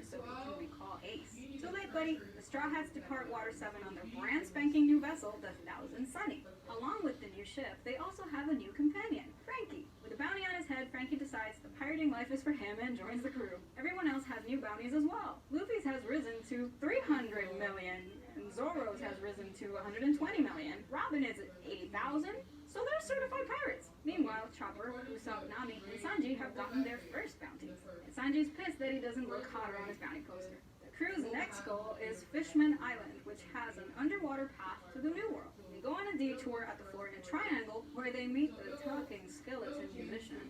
learn so he can recall Ace. Too late, buddy. The Straw Hats depart Water 7 on their brand spanking new vessel, the Thousand Sunny. Along with the new ship, they also have a new companion, Frankie. With a bounty on his head, Frankie decides the pirating life is for him and joins the crew. Everyone else has new bounties as well. Luffy's has risen to 300 million, and Zoro's has risen to 120 million. Robin is at 80,000. So they're certified pirates. Meanwhile, Chopper, Usopp, Nami, and Sanji have gotten their first bounties. And Sanji's pissed that he doesn't look hotter on his bounty poster. The crew's next goal is Fishman Island, which has an underwater path to the New World. They go on a detour at the Florida Triangle, where they meet the talking skeleton musician,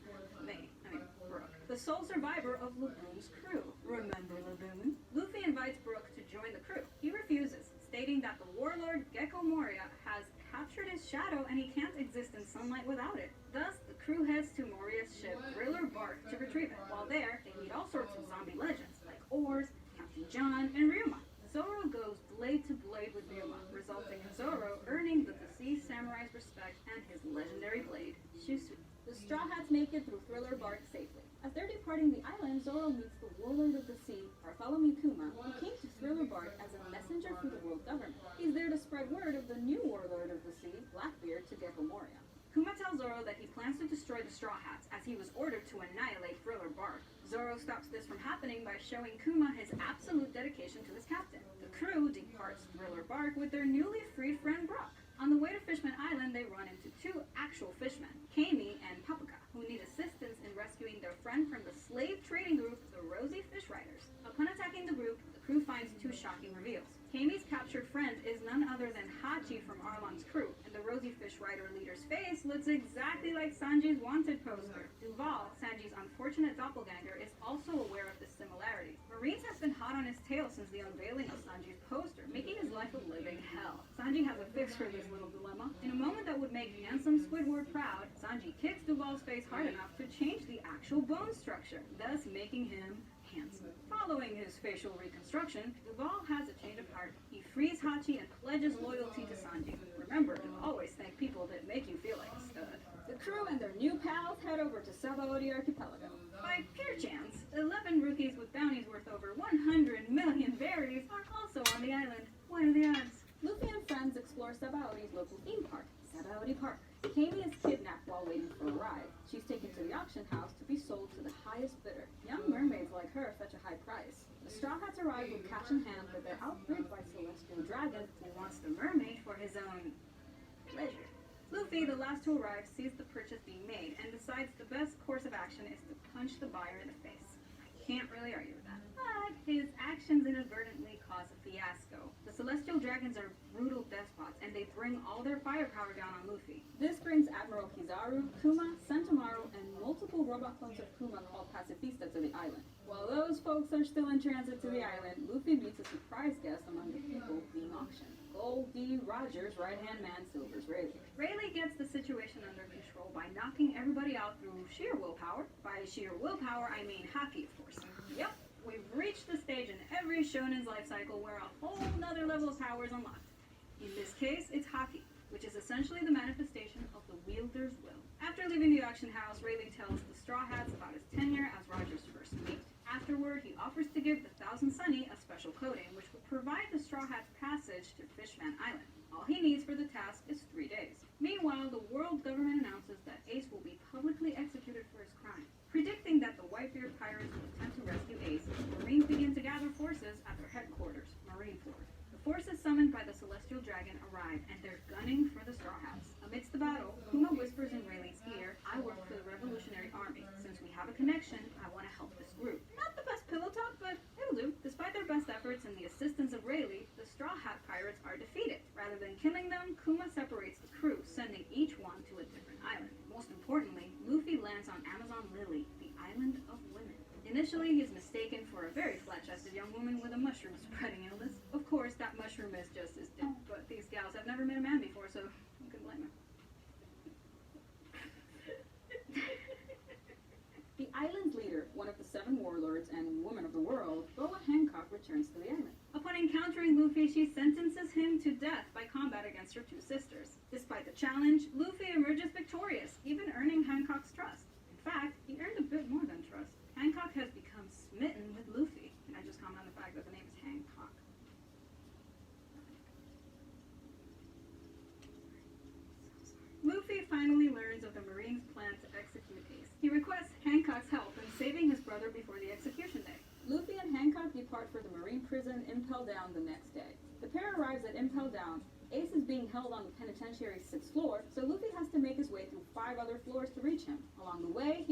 Brooke, the sole survivor of Laboon's crew. Remember Laboon? Luffy invites Brooke to join the crew. He refuses, stating that the warlord Gecko Moria has captured his shadow and he can't exist in sunlight without it. Thus, the crew heads to Moria's ship, Thriller Bark, to retrieve it. While there, they meet all sorts of zombie legends, like Oars, Captain John, and Ryuma. Zoro goes blade to blade with Ryuma, resulting in Zoro earning the deceased samurai's respect and his legendary blade, Shusu. The Straw Hats make it through Thriller Bark safely. As they're departing the island, Zoro meets the warlord of the sea, Bartholomew Kuma, who came to Thriller Bark as a messenger for the world government. He's there to spread word of the new warlord of the sea, Blackbeard, to Gecko Moria. Kuma tells Zoro that he plans to destroy the Straw Hats, as he was ordered to annihilate Thriller Bark. Zoro stops this from happening by showing Kuma his absolute dedication to his captain. The crew departs Thriller Bark with their newly freed friend Brock. On the way to Fishman Island, they run into two actual fishmen, Kami and Paprika, who need assistance in rescuing their friend from the slave trading group, the Rosy Fish Riders. Upon attacking the group, the crew finds two shocking reveals. Kami's captured friend is none other than Hachi from Arlong's crew, and the Rosy Fish Rider leader's face looks exactly like Sanji's wanted poster. Duval, Sanji's unfortunate doppelganger, is also aware of this similarity. Marines has been hot on his tail since the unveiling of Sanji's poster, making his life a living hell. Sanji has a fix for this little dilemma. In a moment that would make handsome Squidward proud, Sanji kicks Duval's face hard enough to change the actual bone structure, thus making him handsome. Following his facial reconstruction, Duval has a change of heart. He frees Hachi and pledges loyalty to Sanji. Remember to always thank people that make you feel like a stud. The crew and their new pals head over to Sabaody Archipelago. By pure chance, 11 rookies with bounties worth over 100 million berries are also on the island. What are the odds? Luffy and friends explore Sabaudi's local theme park, Sabaody Park. Kami is kidnapped while waiting for a ride. She's taken to the auction house to be sold to the highest bidder. Young mermaids like her fetch a high price. The Straw Hats arrive with cash in hand, but they're outbid by Celestial Dragon, who wants the mermaid for his own pleasure. Luffy, the last to arrive, sees the purchase being made and decides the best course of action is to punch the buyer in the face. I can't really argue with that. But his actions inadvertently cause a fiasco. The Celestial Dragons are brutal despots, and they bring all their firepower down on Luffy. This brings Admiral Kizaru, Kuma, Sentamaru, and multiple robot clones of Kuma called Pacifista to the island. While those folks are still in transit to the island, Luffy meets a surprise guest among the people being auctioned. Goldie Roger's right-hand man, Silver's Rayleigh. Rayleigh gets the situation under control by knocking everybody out through sheer willpower. By sheer willpower, I mean hockey, of course. Yep, we've reached the stage in every shonen's life cycle where a whole nother level of power is unlocked. In this case, it's hockey, which is essentially the manifestation of the wielder's will. After leaving the auction house, Rayleigh tells the Straw Hats about his tenure as Roger's first mate. Afterward, he offers to give the Thousand Sunny a special coating, which would provide the Straw Hats passage to Fishman Island. All he needs for the task is 3 days. Meanwhile, the world government announces that Ace will be publicly executed for his crime. Predicting that the Whitebeard pirates will attempt to rescue Ace, Marines begin to gather forces at their headquarters, Marineford. The forces summoned by the Celestial Dragon arrive, and they're gunning for the Straw Hats. Amidst the battle, Kuma whispers in Rayleigh's ear, "I work for the Revolutionary Army. Since we have a connection, I want to help this group." Not the best pillow talk, but it'll do. Despite their best efforts and the assistance of Rayleigh, the Straw Hat pirates are defeated. Rather than killing them, Kuma separates the crew, sending each one to a different island. Most importantly, Luffy lands on Amazon Lily, the island of women. Initially, he's mistaken for a very flat-chested young woman with a mushroom-spreading illness. Of course, that mushroom is just his dick, but these gals have never met a man before, so you can blame him. The island's leader, one of the 7 warlords and woman of the world, Boa Hancock, returns to the island. Upon encountering Luffy, she sentences him to death by combat against her 2 sisters. Despite the challenge, Luffy emerges victorious, even earning Hancock's trust. In fact, he earned a bit more than trust. Hancock has become smitten with Luffy. Can I just comment? Marine prison Impel Down the next day. The pair arrives at Impel Down. Ace is being held on the penitentiary's 6th floor, so Luffy has to make his way through 5 other floors to reach him. Along the way, he